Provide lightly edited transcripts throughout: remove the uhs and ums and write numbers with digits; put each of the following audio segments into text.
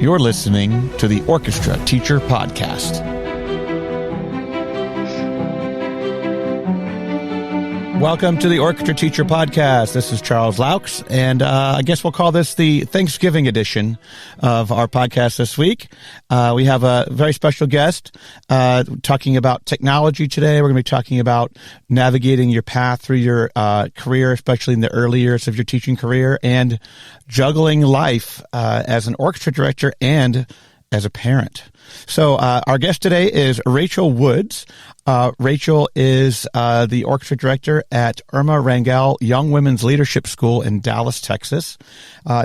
You're listening to the Orchestra Teacher Podcast. Welcome to the Orchestra Teacher Podcast. This is Charles Laux, and I guess we'll call this the Thanksgiving edition of our podcast this week. We have a very special guest talking about technology today. We're going to be talking about navigating your path through your career, especially in the early years of your teaching career, and juggling life as an orchestra director and as a parent. So our guest today is Rangel Woods. Rangel is the orchestra director at Irma Rangel Young Women's Leadership School in Dallas, Texas.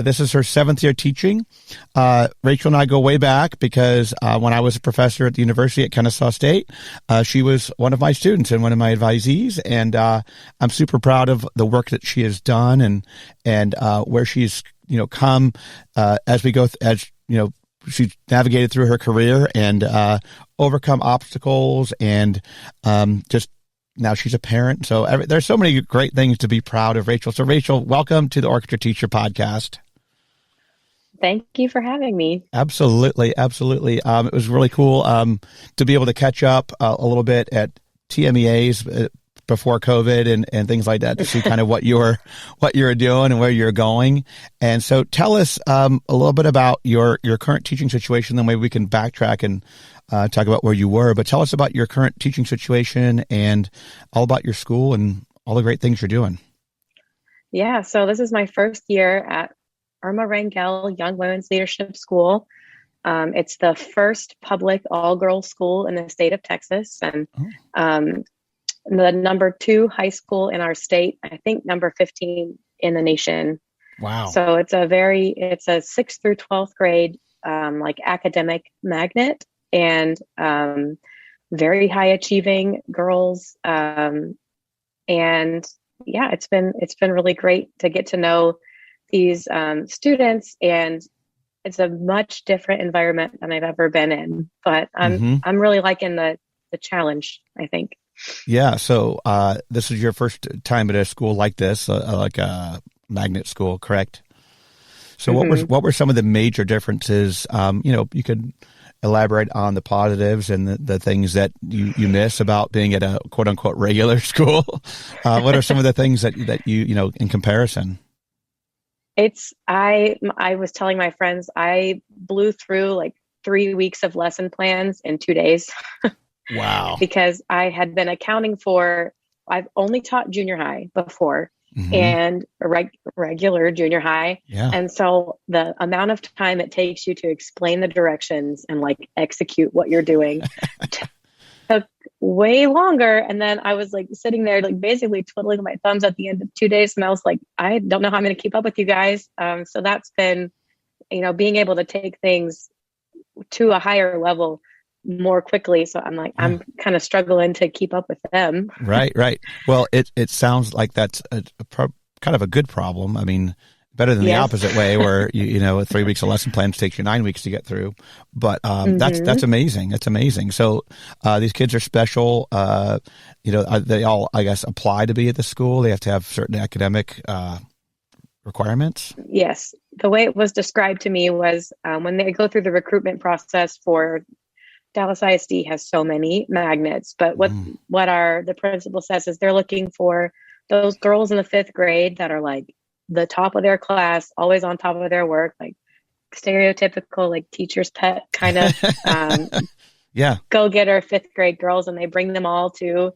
This is her 7th year teaching. Rangel and I go way back because when I was a professor at the university at Kennesaw State, she was one of my students and one of my advisees, and I'm super proud of the work that she has done and where she's come as we go she's navigated through her career and overcome obstacles, and just now she's a parent. So there's so many great things to be proud of, Rangel. So Rangel, welcome to the Orchestra Teacher Podcast. Thank you for having me. Absolutely. It was really cool to be able to catch up a little bit at TMEAs before COVID and things like that, to see kind of what you're doing and where you're going. And so tell us a little bit about your current teaching situation, then maybe we can backtrack and talk about where you were. But tell us about your current teaching situation and all about your school and all the great things you're doing. Yeah, so this is my first year at Irma Rangel Young Women's Leadership School. It's the first public all-girls school in the state of Texas, and the number 2 high school in our state, I think number 15 in the nation. Wow. So it's a 6th through 12th grade, academic magnet, and very high achieving girls. And yeah, it's been really great to get to know these students, and it's a much different environment than I've ever been in, but I'm really liking the challenge, I think. Yeah. So this is your first time at a school like this, like a magnet school, correct? So what were some of the major differences? You could elaborate on the positives and the things that you miss about being at a quote unquote regular school. What are some of the things that you in comparison? I was telling my friends, I blew through like 3 weeks of lesson plans in 2 days. Wow. Because I had been accounting I've only taught junior high before and regular junior high. Yeah. And so the amount of time it takes you to explain the directions and execute what you're doing took way longer. And then I was sitting there, basically twiddling my thumbs at the end of 2 days. And I was like, I don't know how I'm going to keep up with you guys. So that's been, being able to take things to a higher level more quickly. So I'm kind of struggling to keep up with them. Right. Well, it sounds like that's kind of a good problem. I mean, better than the opposite way where, 3 weeks of lesson plans takes you 9 weeks to get through. But that's amazing. That's amazing. So these kids are special. They all, I guess, apply to be at the school. They have to have certain academic requirements. Yes. The way it was described to me was when they go through the recruitment process for Dallas ISD has so many magnets, but what the principal says is they're looking for those girls in the 5th grade that are the top of their class, always on top of their work, stereotypical teacher's pet kind of go-getter 5th grade girls, and they bring them all to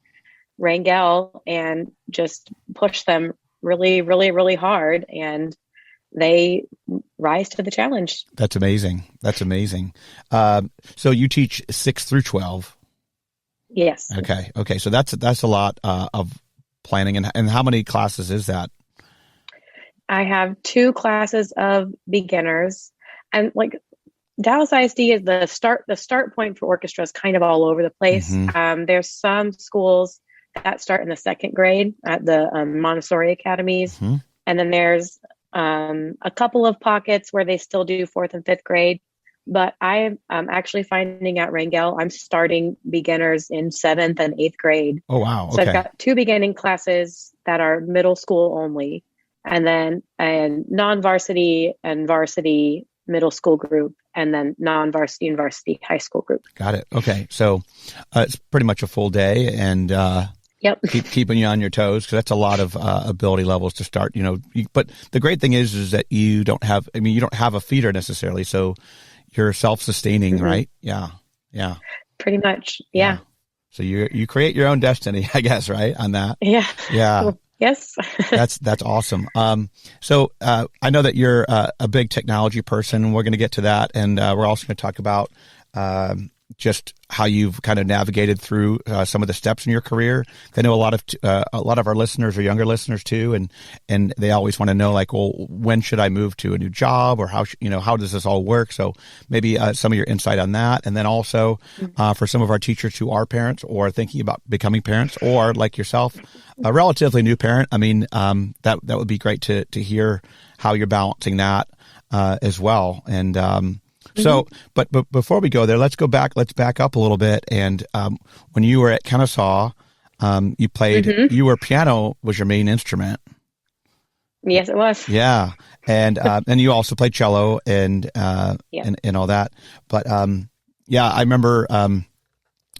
Rangel and just push them really, really, really hard, and they rise to the challenge. That's amazing. So you teach 6 through 12. Yes. Okay. So that's a lot of planning. And how many classes is that? I have 2 classes of beginners, and Dallas ISD is the start point for orchestra is kind of all over the place. There's some schools that start in the 2nd grade at the Montessori academies. And then there's a couple of pockets where they still do 4th and 5th grade. But I'm actually finding at Rangel, I'm starting beginners in 7th and 8th grade. Oh, wow. Okay. So I've got 2 beginning classes that are middle school only, and then non-varsity and varsity middle school group, and then non-varsity and varsity high school group. Got it. Okay. So it's pretty much a full day, and Yep. keeping you on your toes, because that's a lot of ability levels to start, but the great thing is that you don't have a feeder necessarily. So you're self-sustaining, right? Yeah. Yeah. Pretty much. Yeah. So you create your own destiny, I guess, right? On that. Yeah. Yeah. Yes. That's awesome. So I know that you're a big technology person. We're going to get to that. And we're also going to talk about just how you've kind of navigated through some of the steps in your career. I know a lot of our listeners are younger listeners too, and they always want to know, like, well, when should I move to a new job, or how does this all work? So maybe some of your insight on that, and then also for some of our teachers who are parents or thinking about becoming parents, or like yourself, a relatively new parent. I mean, that would be great to hear how you're balancing that as well. And so, but before we go there, let's back up a little bit. And when you were at Kennesaw, you played, piano was your main instrument. Yes, it was. Yeah. And you also played cello and all that. But I remember,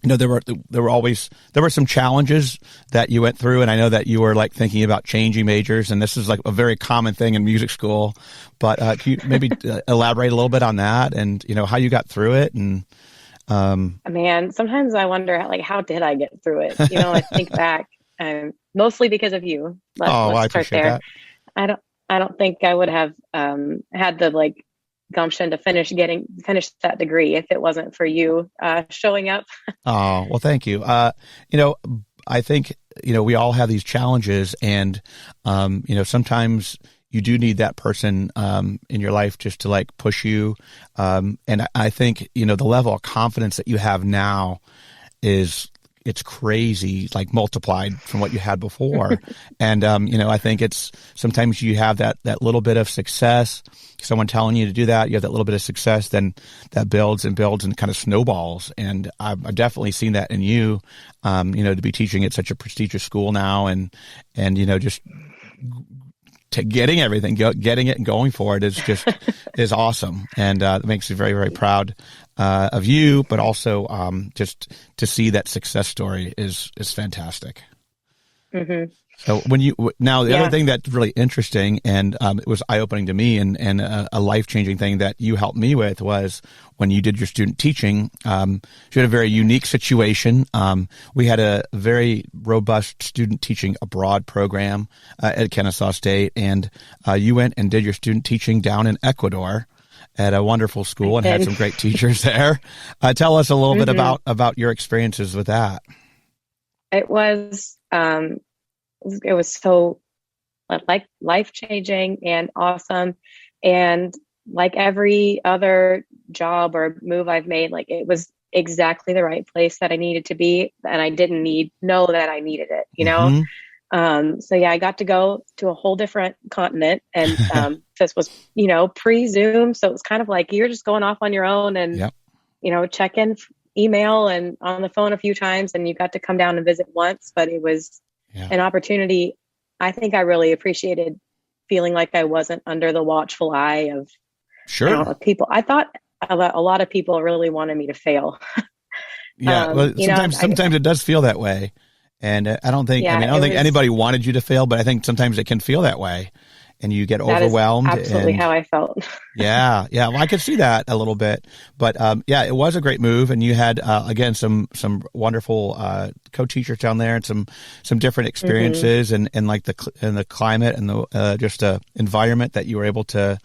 there were some challenges that you went through, and I know that you were like thinking about changing majors, and this is like a very common thing in music school. But can you maybe elaborate a little bit on that, and how you got through it? And man, sometimes I wonder how did I get through it? I think back, mostly because of you. Let's I appreciate there. that. I don't think I would have had the gumption to finish that degree if it wasn't for you showing up. Oh, well, thank you. I think, we all have these challenges, and, sometimes you do need that person in your life just to push you. And I think, the level of confidence that you have now it's crazy, multiplied from what you had before. And, I think it's sometimes you have that little bit of success, someone telling you to do that, you have that little bit of success, then that builds and kind of snowballs. And I've definitely seen that in you, to be teaching at such a prestigious school now, and just getting everything, getting it and going for it is awesome. And it makes me very, very proud of you, but also just to see that success story is fantastic. Mm-hmm. So the other thing that's really interesting, and it was eye-opening to me, and a life-changing thing that you helped me with, was when you did your student teaching. You had a very unique situation. We had a very robust student teaching abroad program at Kennesaw State, and you went and did your student teaching down in Ecuador at a wonderful school and had some great teachers there. Tell us a little bit about your experiences with that. It was so life-changing and awesome. And like every other job or move I've made, it was exactly the right place that I needed to be. And I didn't know that I needed it, I got to go to a whole different continent, and this was, pre-Zoom. So it was kind of like you're just going off on your own and, check in email and on the phone a few times, and you got to come down and visit once, but it was an opportunity. I think I really appreciated feeling like I wasn't under the watchful eye of people. I thought a lot of people really wanted me to fail. Sometimes it does feel that way. And I don't think anybody wanted you to fail, but I think sometimes it can feel that way, and you get overwhelmed. That is absolutely how I felt. Yeah. Well, I could see that a little bit, but it was a great move, and you had again some wonderful co-teachers down there, and some different experiences, and the climate and the just environment that you were able to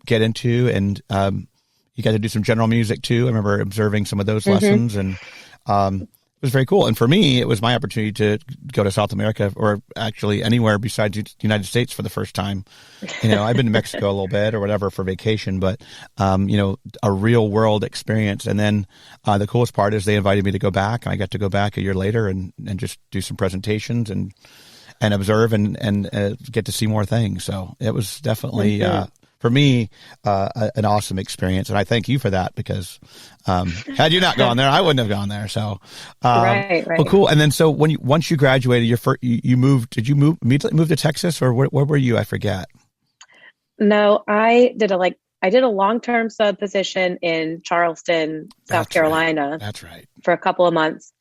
get into, and you got to do some general music too. I remember observing some of those lessons, and it was very cool. And for me, it was my opportunity to go to South America, or actually anywhere besides the United States for the first time. I've been to Mexico a little bit or whatever for vacation, but, a real world experience. And then the coolest part is they invited me to go back, and I got to go back a year later and just do some presentations and observe and get to see more things. So it was definitely, for me, an awesome experience, and I thank you for that, because had you not gone there, I wouldn't have gone there. So, right. Well, cool. And then, so once you graduated, you moved. Did you immediately move to Texas, or where were you? I forget. No, I I did a long-term sub position in Charleston, South Carolina. Right. That's right. For a couple of months,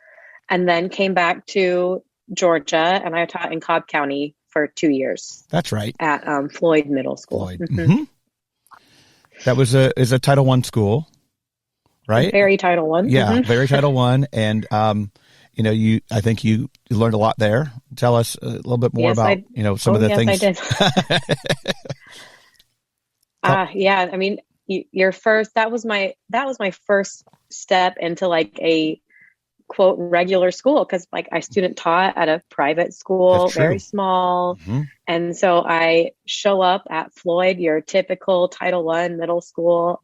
and then came back to Georgia, and I taught in Cobb County for 2 years. That's right. At Floyd Middle School. Floyd. Mm-hmm. That is a Title I school, right? Very Title I. Yeah, mm-hmm. Very Title I. And, I think you learned a lot there. Tell us a little bit more about, some of the things. I did. Yeah. I mean, that was my first step into like a quote regular school. Cause like I student taught at a private school, very small. Mm-hmm. And so I show up at Floyd, your typical Title I middle school,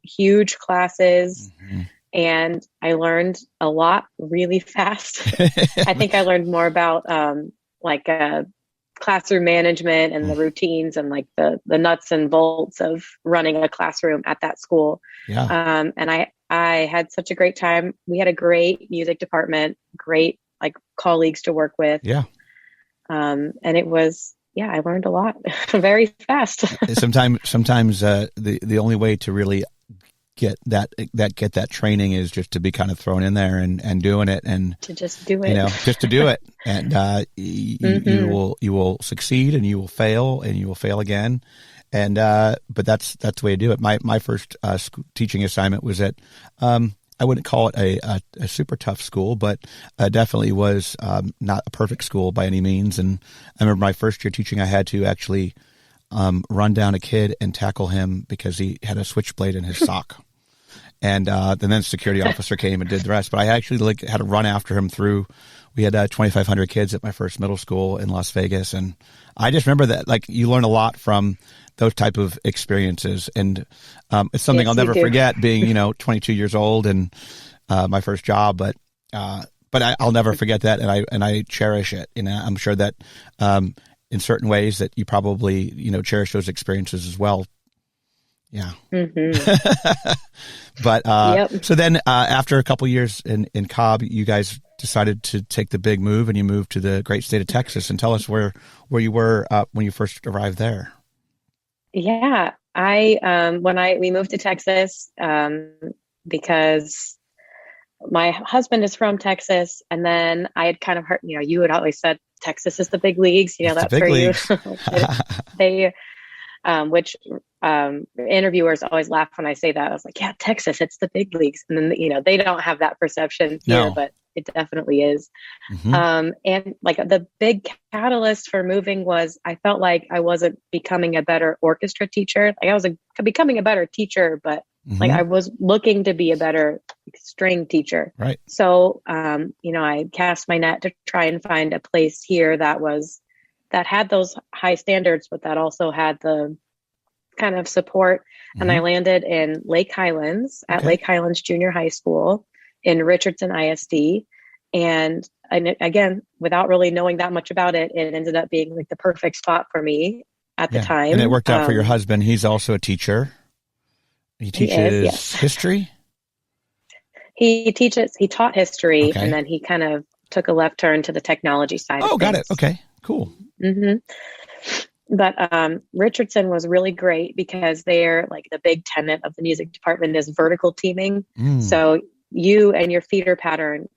huge classes. Mm-hmm. And I learned a lot really fast. I think I learned more about classroom management and the routines and like the nuts and bolts of running a classroom at that school. Yeah. And I had such a great time. We had a great music department, great like colleagues to work with. Yeah. And it was, I learned a lot very fast. Sometimes the only way to really get that training is just to be kind of thrown in there and doing it, and to just do it, just to do it. And you will succeed and you will fail and you will fail again. And, but that's the way to do it. My first, teaching assignment was at, I wouldn't call it a super tough school, but, definitely was, not a perfect school by any means. And I remember my first year teaching, I had to actually, run down a kid and tackle him because he had a switchblade in his sock. And then the security officer came and did the rest. But I actually had to run after him through. We had 2,500 kids at my first middle school in Las Vegas, and I just remember that like you learn a lot from those type of experiences, and it's something I'll never forget. Being 22 years old and my first job, but I'll never forget that, and I cherish it. I'm sure that in certain ways that you probably cherish those experiences as well. Yeah. Mm-hmm. But so then after a couple years in Cobb, you guys decided to take the big move and you moved to the great state of Texas. And tell us where you were when you first arrived there. Yeah, we moved to Texas because my husband is from Texas, and then I had kind of heard, you had always said Texas is the big leagues. That's for you. They which interviewers always laugh when I say that. I was like, yeah, Texas, it's the big leagues. And then, they don't have that perception here, but it definitely is. Mm-hmm. And like the big catalyst for moving was I felt like I wasn't becoming a better orchestra teacher. Like I was becoming a better teacher, but mm-hmm. like I was looking to be a better string teacher. Right. So, I cast my net to try and find a place here that had those high standards, but that also had the kind of support. Mm-hmm. And I landed in Lake Highlands at Lake Highlands Jr. High School in Richardson ISD. And again, without really knowing that much about it, it ended up being like the perfect spot for me at the time. And it worked out for your husband. He's also a teacher. He teaches history. He taught history, and then he kind of took a left turn to the technology side. Oh, got it. Okay, cool. Mm-hmm. But Richardson was really great because they're like the big tenet of the music department is vertical teaming. So you and your feeder pattern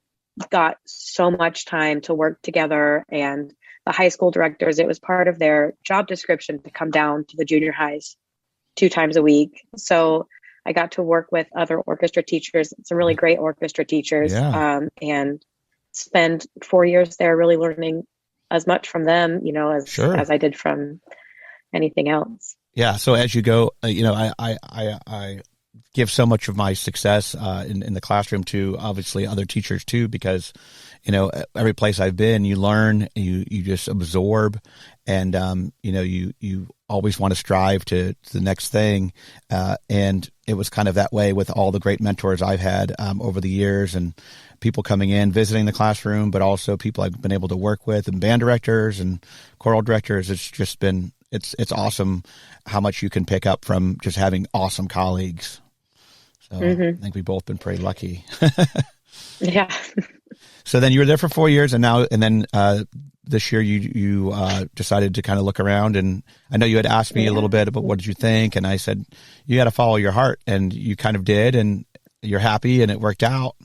got so much time to work together, and the high school directors, it was part of their job description to come down to the junior highs 2 times a week. So I got to work with other orchestra teachers, some really great orchestra teachers, and spend 4 years there really learning as much from them, as I did from anything else. Yeah. So as you go, I give so much of my success in the classroom to obviously other teachers too, because, every place I've been, you learn, you just absorb, and, you always want to strive to the next thing. And it was kind of that way with all the great mentors I've had over the years, and people coming in, visiting the classroom, but also people I've been able to work with, and band directors and choral directors. It's just been, it's awesome how much you can pick up from just having awesome colleagues. So I think we've both been pretty lucky. Yeah. So then you were there for 4 years, and then this year you decided to kind of look around. And I know you had asked me a little bit about what did you think, and I said you got to follow your heart, and you kind of did, and you're happy, and it worked out.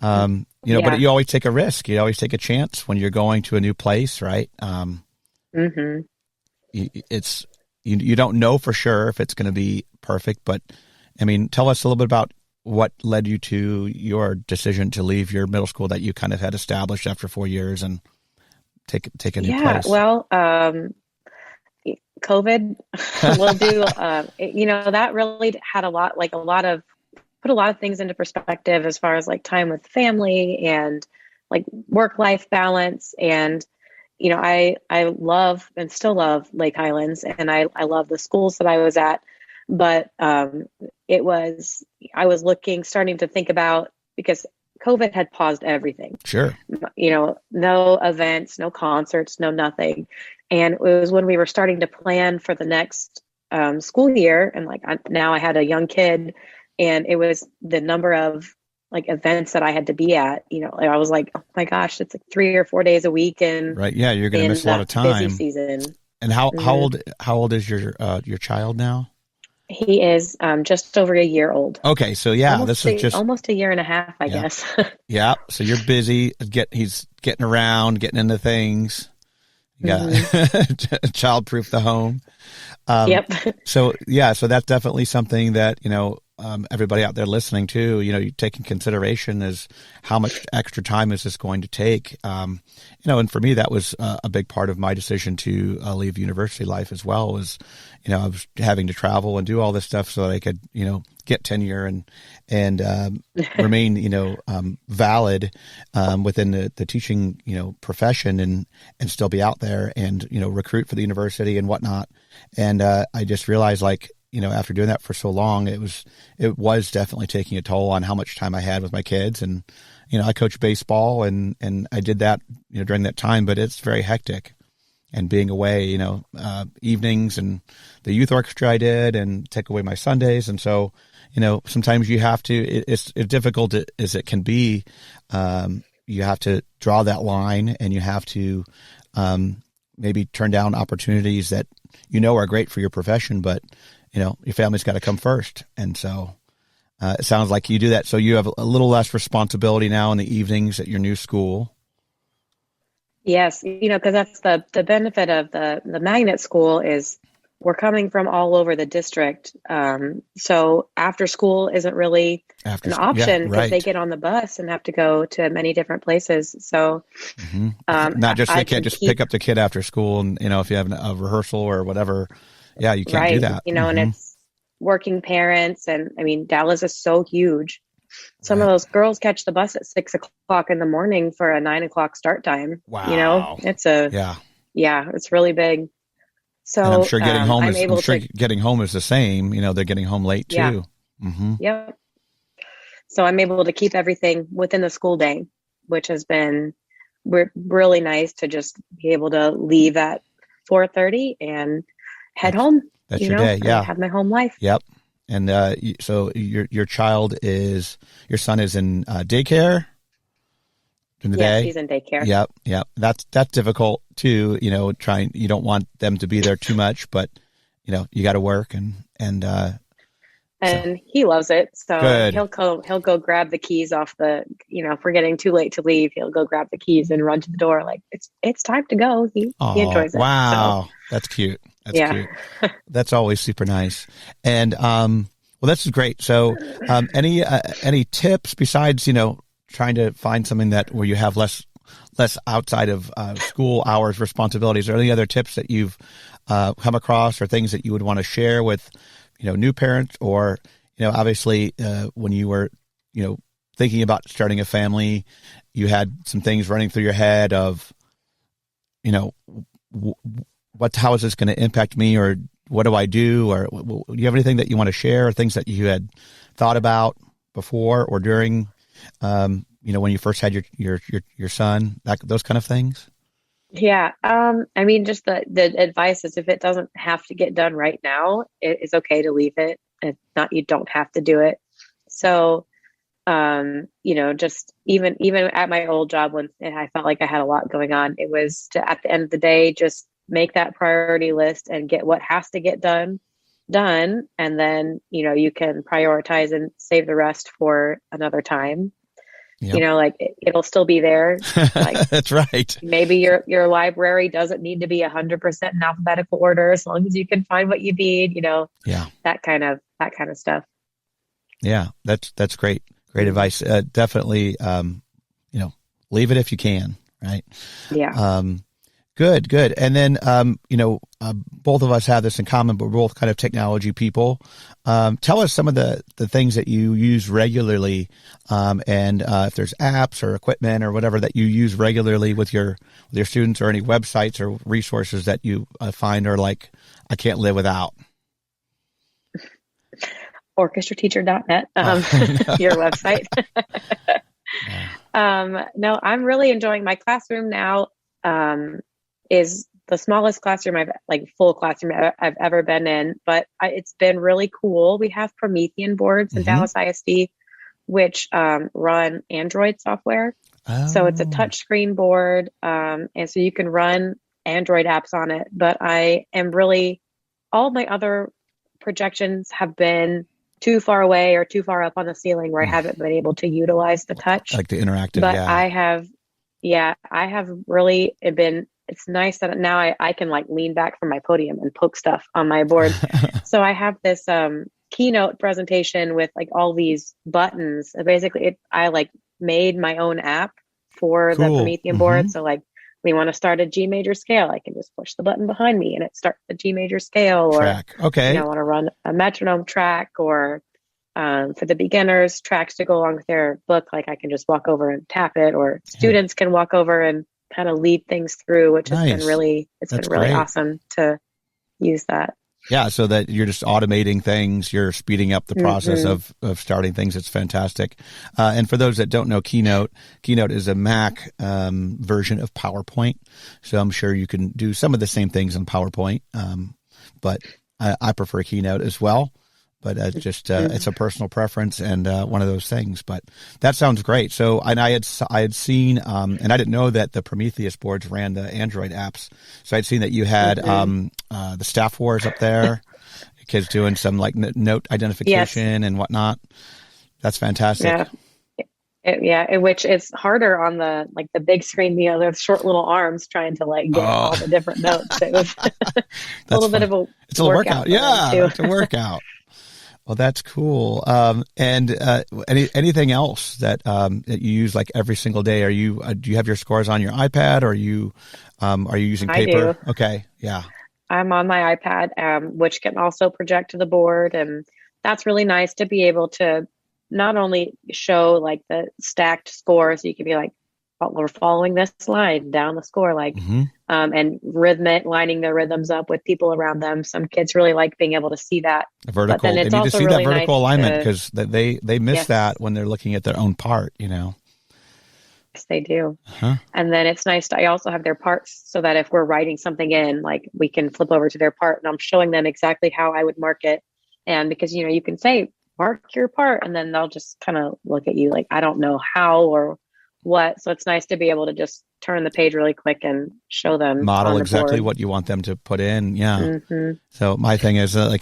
But you always take a risk. You always take a chance when you're going to a new place, right? It's you don't know for sure if it's going to be perfect, but I mean, tell us a little bit about what led you to your decision to leave your middle school that you kind of had established after 4 years and take a new place. Well, COVID will do, that really had put a lot of things into perspective as far as like time with family and like work-life balance. And, I love and still love Lake Highlands, and I love the schools that I was at. But I was starting to think about, because COVID had paused everything. Sure. No events, no concerts, no nothing. And it was when we were starting to plan for the next school year. And now I had a young kid, and it was the number of like events that I had to be at, I was like, oh my gosh, it's like 3 or 4 days a week. And right. Yeah. You're going to miss a lot of time. Busy season. And how old is your child now? He is just over a year old. Okay, so this is just almost a year and a half, I guess. Yeah, so you're busy. He's getting around, getting into things. Yeah, child-proof the home. Yep. So that's definitely something that everybody out there listening to, you take in consideration is how much extra time is this going to take. And for me, that was a big part of my decision to leave university life as well. Was I was having to travel and do all this stuff so that I could get tenure and remain valid within the teaching profession and still be out there and recruit for the university and whatnot. And I just realized after doing that for so long, it was definitely taking a toll on how much time I had with my kids. And, I coach baseball and I did that, during that time, but it's very hectic. And being away, evenings and the youth orchestra I did and take away my Sundays. And so, sometimes you have to, it's difficult as it can be. You have to draw that line, and you have to maybe turn down opportunities that are great for your profession, but your family's got to come first. And so it sounds like you do that. So you have a little less responsibility now in the evenings at your new school. Yes. Because that's the benefit of the magnet school is we're coming from all over the district. So after school isn't really an option because they get on the bus and have to go to many different places. So not just, they can't just pick up the kid after school and, if you have a rehearsal or whatever, you can't do that. And it's working parents. And I mean, Dallas is so huge. Some of those girls catch the bus at 6 o'clock in the morning for a 9 o'clock start time. Wow. It's it's really big. So and I'm sure getting home is the same. They're getting home late too. Yeah. Yep. So I'm able to keep everything within the school day, which has been really nice to just be able to leave at 4:30 and head home. That's your day. Yeah. Have my home life. Yep. And so your son is in daycare during the day? Yes, he's in daycare. Yep. That's difficult too. You don't want them to be there too much, but you got to work and he loves it. So good. He'll go grab the keys off if we're getting too late to leave, he'll go grab the keys and run to the door. Like it's time to go. He enjoys it. Wow. So. That's cute. That's cute. That's always super nice. And, well, that's great. So, any tips besides, trying to find something where you have less outside of, school hours responsibilities, or any other tips that you've, come across or things that you would want to share with, new parents or, obviously, when you were, thinking about starting a family, you had some things running through your head of, how is this going to impact me, or what do I do, or do you have anything that you want to share, or things that you had thought about before or during, when you first had your son, those kind of things? Yeah. I mean, just the advice is if it doesn't have to get done right now, it is okay to leave it. It's not, you don't have to do it. So Just even at my old job when I felt like I had a lot going on, it was to, at the end of the day, just make that priority list and get what has to get done. And then, you can prioritize and save the rest for another time. Yep. It'll still be there. Like That's right. Maybe your library doesn't need to be 100% in alphabetical order, as long as you can find what you need, Yeah. that kind of stuff. Yeah. That's great. Great advice. Definitely, leave it if you can. Right. Yeah. Good. And then, both of us have this in common, but we're both kind of technology people. Tell us some of the things that you use regularly, and if there's apps or equipment or whatever that you use regularly with your students, or any websites or resources that you find are like, I can't live without. Orchestrateacher.net, your website. No, I'm really enjoying my classroom now. Is the smallest classroom full classroom I've ever been in, but it's been really cool. We have Promethean boards in Dallas ISD, which run Android software. Oh. So it's a touchscreen board, and so you can run Android apps on it. But all my other projections have been too far away or too far up on the ceiling where I haven't been able to utilize the touch. Like the interactive, but I have really been. It's nice that now I can lean back from my podium and poke stuff on my board. So I have this keynote presentation with all these buttons. Basically, I made my own app for the Promethean board. So we want to start a G major scale, I can just push the button behind me and it starts the G major scale. Track. Okay. I want to run a metronome track, or for the beginners, tracks to go along with their book. I can just walk over and tap it, or students can walk over and kind of lead things through, which has been really awesome to use that. Yeah. So that you're just automating things, you're speeding up the process of starting things. It's fantastic. And for those that don't know Keynote is a Mac version of PowerPoint. So I'm sure you can do some of the same things in PowerPoint. But I prefer Keynote as well. But it's a personal preference and one of those things. But that sounds great. So, and I had seen, and I didn't know that the Prometheus boards ran the Android apps. So I'd seen that you had the Staff Wars up there, kids doing some note identification and whatnot. That's fantastic. Yeah. Which is harder on the big screen, the short little arms trying to get all the different notes. It was a little bit of a workout. Yeah, it's a workout. Well, that's cool. And anything else that you use every single day? Are you do you have your scores on your iPad, or are you using paper? I do. Okay, yeah. I'm on my iPad, which can also project to the board, and that's really nice to be able to not only show the stacked score, so you can be we're following this line down the score, and lining their rhythms up with people around them. Some kids really like being able to see that. Vertical. They need to see that vertical alignment, because they miss that when they're looking at their own part, Yes, they do. And then it's nice I also have their parts, so that if we're writing something in, we can flip over to their part and I'm showing them exactly how I would mark it. And because, you can say, mark your part, and then they'll just kind of look at you I don't know how or what. So it's nice to be able to just turn the page really quick and show them. Model exactly what you want them to put in. Yeah. So my thing is I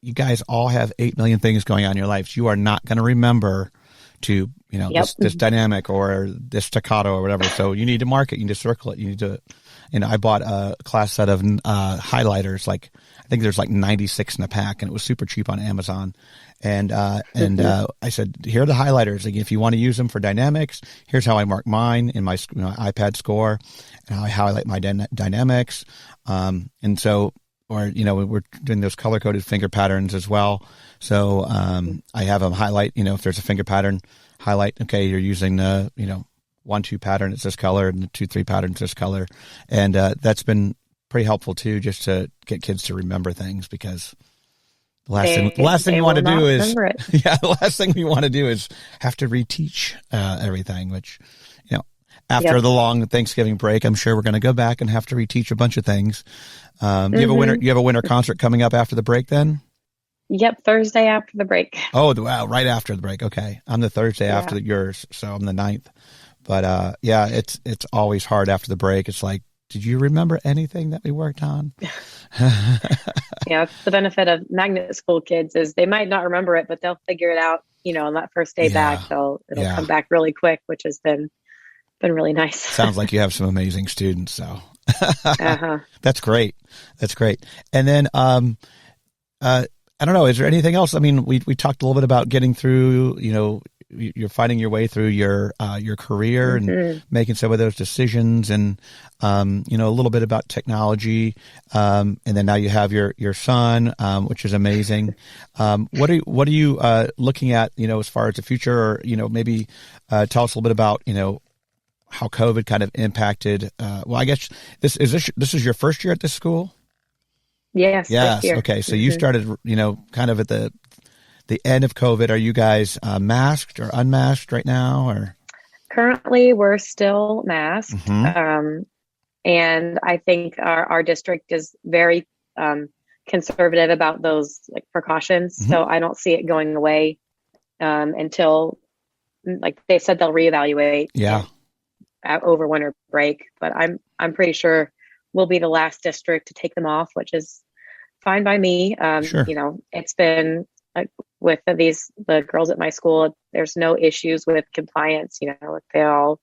you guys all have 8 million things going on in your lives. You are not going to remember to, this dynamic or this staccato or whatever. So you need to mark it. You need to circle it. You need to, I bought a class set of highlighters. I think there's 96 in a pack, and it was super cheap on Amazon. And I said, here are the highlighters. If you want to use them for dynamics, here's how I mark mine in my iPad score, and how I highlight my dynamics. And so, we're doing those color coded finger patterns as well. So, I have them highlight, if there's a finger pattern, highlight, okay, you're using the, 1-2 pattern, it's this color, and the 2-3 pattern, it's this color. And, that's been pretty helpful too, just to get kids to remember things, because the last thing we want to do is, the last thing we want to do is have to reteach everything, which, after the long Thanksgiving break, I'm sure we're going to go back and have to reteach a bunch of things. You have a winter concert coming up after the break then? Yep, Thursday after the break. Oh, wow, right after the break. Okay. I'm the Thursday after yours, so I'm the 9th. But yeah, it's always hard after the break. It's like, did you remember anything that we worked on? Yeah, it's the benefit of magnet school kids is they might not remember it, but they'll figure it out, on that first day back. It'll come back really quick, which has been really nice. Sounds like you have some amazing students, so that's great. That's great. And then I don't know, is there anything else? I mean, we talked a little bit about getting through, you're finding your way through your career and making some of those decisions, and a little bit about technology, and then now you have your son, which is amazing. What are you looking at, as far as the future, or maybe tell us a little bit about how COVID kind of impacted. Well, I guess this is your first year at this school. Yes. Okay. So you started, kind of at the end of COVID. Are you guys masked or unmasked right now, or? Currently, we're still masked. And I think our district is very conservative about those precautions. So I don't see it going away until, they said, they'll reevaluate. Over winter break, but I'm pretty sure we'll be the last district to take them off, which is fine by me. Sure. It's been with the girls at my school, there's no issues with compliance. They all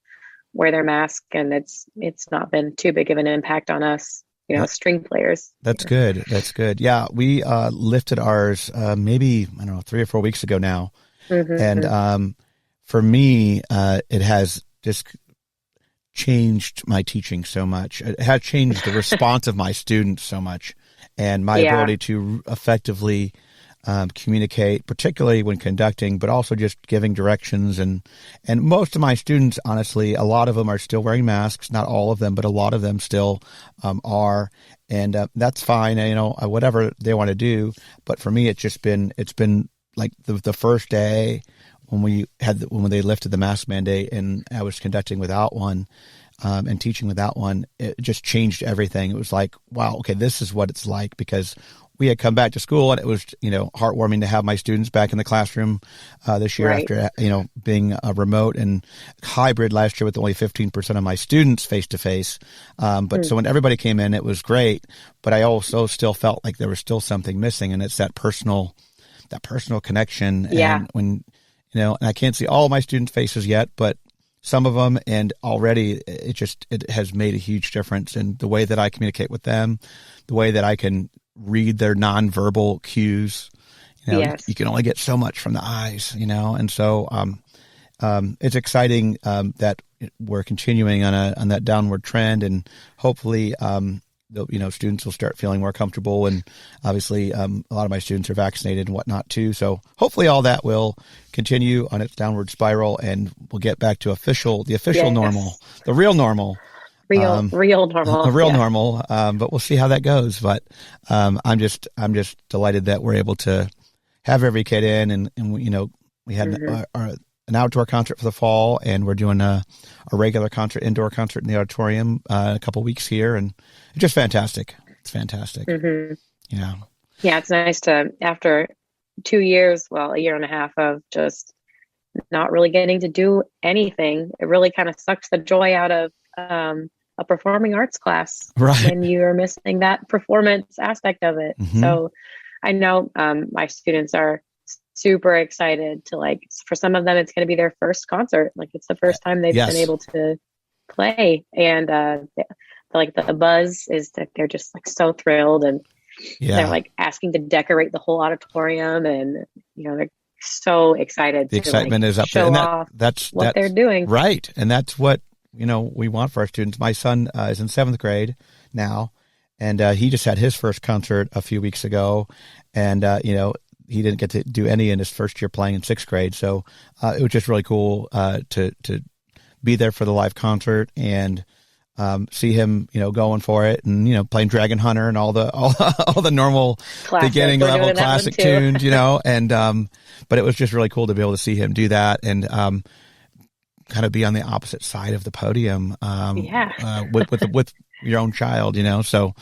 wear their mask, and it's not been too big of an impact on us, string players. That's good. That's good. Yeah. We lifted ours maybe, I don't know, 3 or 4 weeks ago now. And for me, it has just changed my teaching so much. It has changed the response of my students so much, and my ability to effectively communicate, particularly when conducting, but also just giving directions. And most of my students, honestly, a lot of them are still wearing masks. Not all of them, but a lot of them still are. And that's fine, whatever they want to do. But for me, it's been like the first day when they lifted the mask mandate and I was conducting without one, and teaching without one, it just changed everything. It was like, wow, okay, this is what it's like, because we had come back to school, and it was, heartwarming to have my students back in the classroom this year after, being remote and hybrid last year with only 15% of my students face to face. But so when everybody came in, it was great, but I also still felt like there was still something missing, and it's that personal connection. And when, and I can't see all of my students' faces yet, but some of them, and already it has made a huge difference in the way that I communicate with them, the way that I can read their nonverbal cues. You can only get so much from the eyes, and so it's exciting that we're continuing on that downward trend, and hopefully students will start feeling more comfortable, and obviously a lot of my students are vaccinated and whatnot too. So hopefully all that will continue on its downward spiral, and we'll get back to the official normal, the real normal. Real normal. The real normal. But we'll see how that goes. But I'm just delighted that we're able to have every kid in, and we had an outdoor concert for the fall, and we're doing a regular concert, indoor concert in the auditorium a couple weeks here, and it's just fantastic. It's fantastic. Yeah, it's nice to, after 2 years, a year and a half of just not really getting to do anything, it really kind of sucks the joy out of a performing arts class when you're missing that performance aspect of it. So I know my students are super excited to, for some of them, it's going to be their first concert. It's the first time they've been able to play. And the buzz is that they're just so thrilled, and they're asking to decorate the whole auditorium, and, they're so excited. The excitement is up there. And that's what they're doing. Right. And that's what, we want for our students. My son is in 7th grade now, and he just had his first concert a few weeks ago, and, he didn't get to do any in his first year playing in 6th grade. So it was just really cool to be there for the live concert and see him, going for it, and, playing Dragon Hunter and all the normal classic, beginning level classic tunes, and but it was just really cool to be able to see him do that, and kind of be on the opposite side of the podium with your own child, so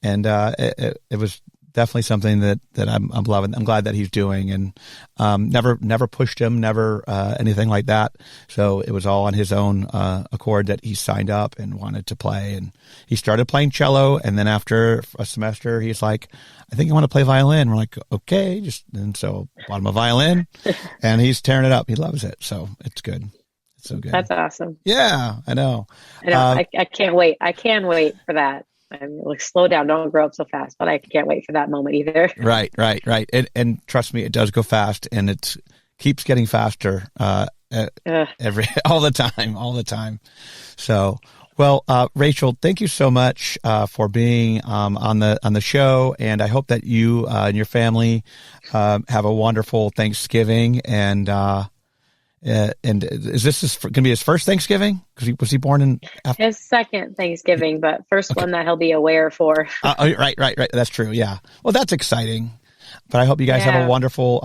it was definitely something that I'm loving. I'm glad that he's doing, and never pushed him, never anything like that. So it was all on his own accord that he signed up and wanted to play. And he started playing cello, and then after a semester, he's like, I think I want to play violin. We're like, okay, and so bought him a violin, and he's tearing it up. He loves it, so it's good. It's so good. That's awesome. Yeah, I know. I can't wait. I can wait for that. I'm like, slow down, don't grow up so fast. But I can't wait for that moment either. Right. And trust me, it does go fast, and it keeps getting faster all the time. So. Well, Rachel, thank you so much for being on the show, and I hope that you and your family have a wonderful Thanksgiving. And is this going to be his first Thanksgiving? Because was he born in his second Thanksgiving, but first one that he'll be aware for. Right. That's true. Yeah. Well, that's exciting. But I hope you guys have a wonderful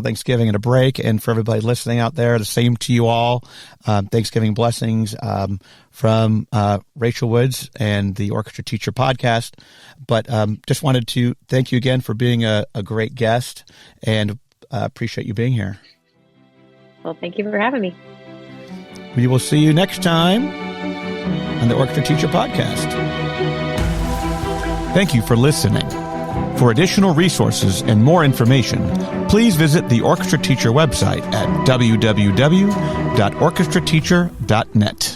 Thanksgiving and a break. And for everybody listening out there, the same to you all. Thanksgiving blessings from Rachel Woods and the Orchestra Teacher Podcast. But just wanted to thank you again for being a great guest, and appreciate you being here. Well, thank you for having me. We will see you next time on the Orchestra Teacher Podcast. Thank you for listening. For additional resources and more information, please visit the Orchestra Teacher website at www.orchestrateacher.net.